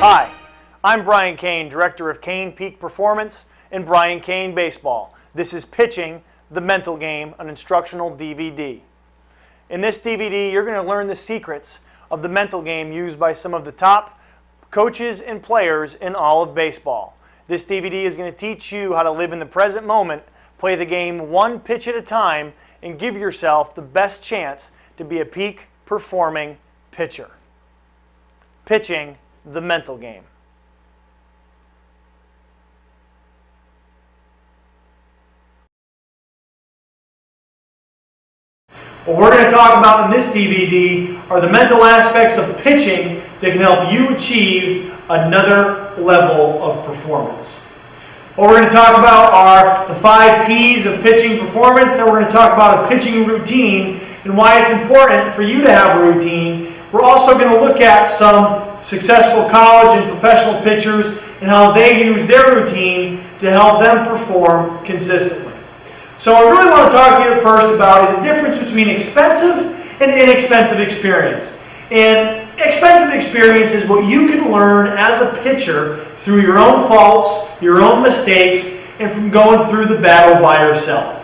Hi, I'm Brian Kane, Director of Kane Peak Performance and Brian Kane Baseball. This is Pitching the Mental Game, an instructional DVD. In this DVD, you're going to learn the secrets of the mental game used by some of the top coaches and players in all of baseball. This DVD is going to teach you how to live in the present moment, play the game one pitch at a time, and give yourself the best chance to be a peak performing pitcher. Pitching the mental game. What we're going to talk about in this DVD are the mental aspects of pitching that can help you achieve another level of performance. What we're going to talk about are the 5 P's of pitching performance. Then we're going to talk about a pitching routine and why it's important for you to have a routine. We're also going to look at some successful college and professional pitchers and how they use their routine to help them perform consistently. So what I really want to talk to you first about is the difference between expensive and inexpensive experience. And expensive experience is what you can learn as a pitcher through your own faults, your own mistakes, and from going through the battle by yourself.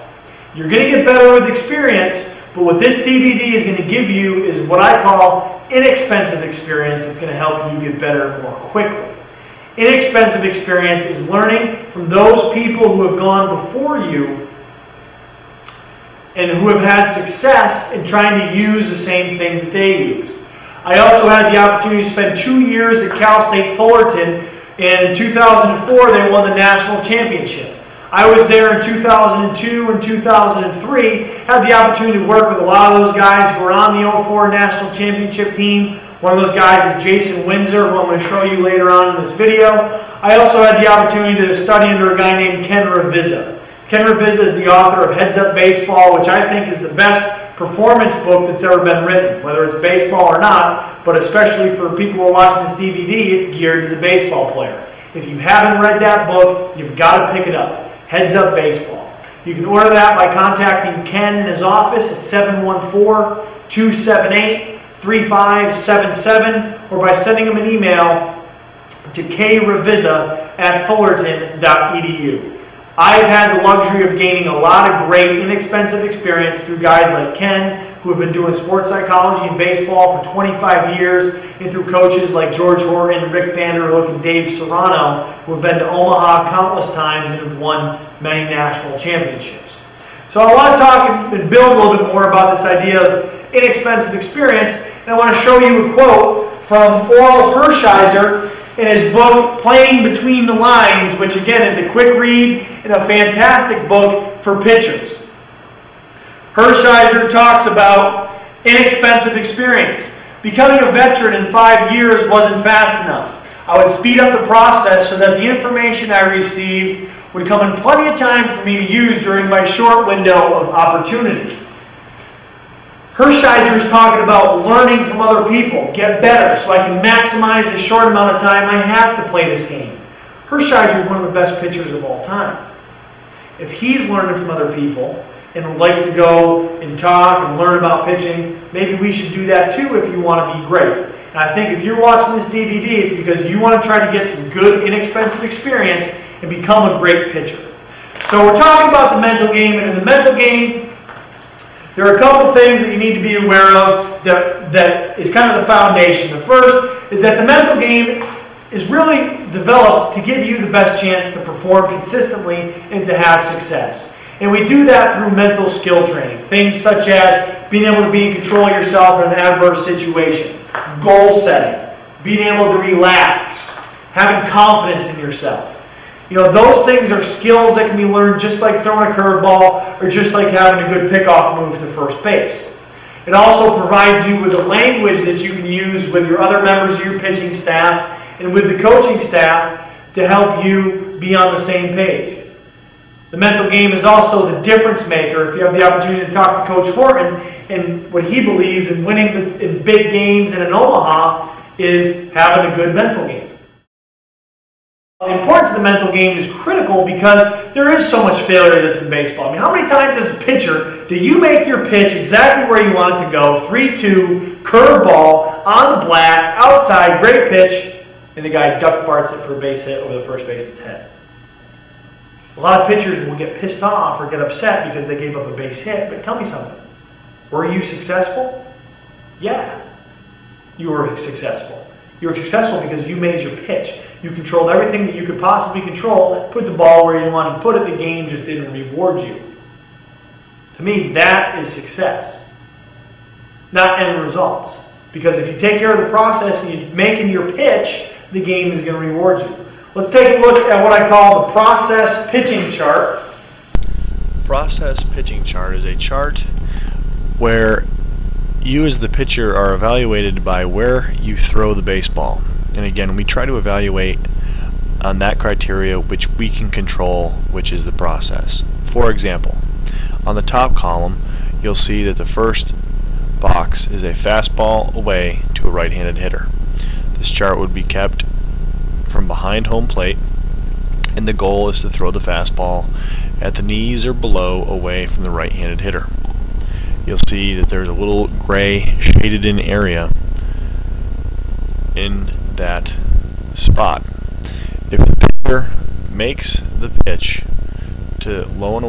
You're going to get better with experience, but what this DVD is going to give you is what I call inexpensive experience that's going to help you get better more quickly. Inexpensive experience is learning from those people who have gone before you and who have had success in trying to use the same things that they used. I also had the opportunity to spend 2 years at Cal State Fullerton, and in 2004 they won the national championship. I was there in 2002 and 2003, had the opportunity to work with a lot of those guys who were on the 04 national championship team. One of those guys is Jason Windsor, who I'm going to show you later on in this video. I also had the opportunity to study under a guy named Ken Ravizza. Ken Ravizza is the author of Heads Up Baseball, which I think is the best performance book that's ever been written, whether it's baseball or not, but especially for people who are watching this DVD, it's geared to the baseball player. If you haven't read that book, you've got to pick it up. Heads Up Baseball. You can order that by contacting Ken in his office at 714-278-3577 or by sending him an email to kravizza@fullerton.edu. I've had the luxury of gaining a lot of great inexpensive experience through guys like Ken, who have been doing sports psychology and baseball for 25 years, and through coaches like George Horton, Rick Vanderhook, and Dave Serrano, who have been to Omaha countless times and have won many national championships. So I want to talk and build a little bit more about this idea of inexpensive experience, and I want to show you a quote from Orel Hershiser in his book, Playing Between the Lines, which again is a quick read and a fantastic book for pitchers. Hershiser talks about inexpensive experience. Becoming a veteran in 5 years wasn't fast enough. I would speed up the process so that the information I received would come in plenty of time for me to use during my short window of opportunity. Hershiser is talking about learning from other people, get better, so I can maximize the short amount of time I have to play this game. Hershiser is one of the best pitchers of all time. If he's learning from other people and likes to go and talk and learn about pitching, maybe we should do that too if you want to be great. And I think if you're watching this DVD, it's because you want to try to get some good, inexpensive experience and become a great pitcher. So we're talking about the mental game, and in the mental game, there are a couple of things that you need to be aware of that is kind of the foundation. The first is that the mental game is really developed to give you the best chance to perform consistently and to have success. And we do that through mental skill training. Things such as being able to be in control of yourself in an adverse situation, goal setting, being able to relax, having confidence in yourself. You know, those things are skills that can be learned just like throwing a curveball or just like having a good pickoff move to first base. It also provides you with a language that you can use with your other members of your pitching staff and with the coaching staff to help you be on the same page. The mental game is also the difference maker. If you have the opportunity to talk to Coach Horton, and what he believes in winning in big games and in Omaha is having a good mental game. The importance of the mental game is critical because there is so much failure that's in baseball. I mean, how many times as a pitcher do you make your pitch exactly where you want it to go, 3-2, curveball, on the black, outside, great pitch, and the guy duck farts it for a base hit over the first baseman's head. A lot of pitchers will get pissed off or get upset because they gave up a base hit, but tell me something. Were you successful? Yeah, you were successful. You were successful because you made your pitch. You controlled everything that you could possibly control, put the ball where you wanted to put it, the game just didn't reward you. To me, that is success, not end results. Because if you take care of the process and you're making your pitch, the game is going to reward you. Let's take a look at what I call the process pitching chart. Process pitching chart is a chart where you as the pitcher are evaluated by where you throw the baseball. And again, we try to evaluate on that criteria which we can control, which is the process. For example, on the top column, you'll see that the first box is a fastball away to a right-handed hitter. This chart would be kept from behind home plate, and the goal is to throw the fastball at the knees or below away from the right-handed hitter. You'll see that there's a little gray shaded in area in that spot. If the pitcher makes the pitch to low and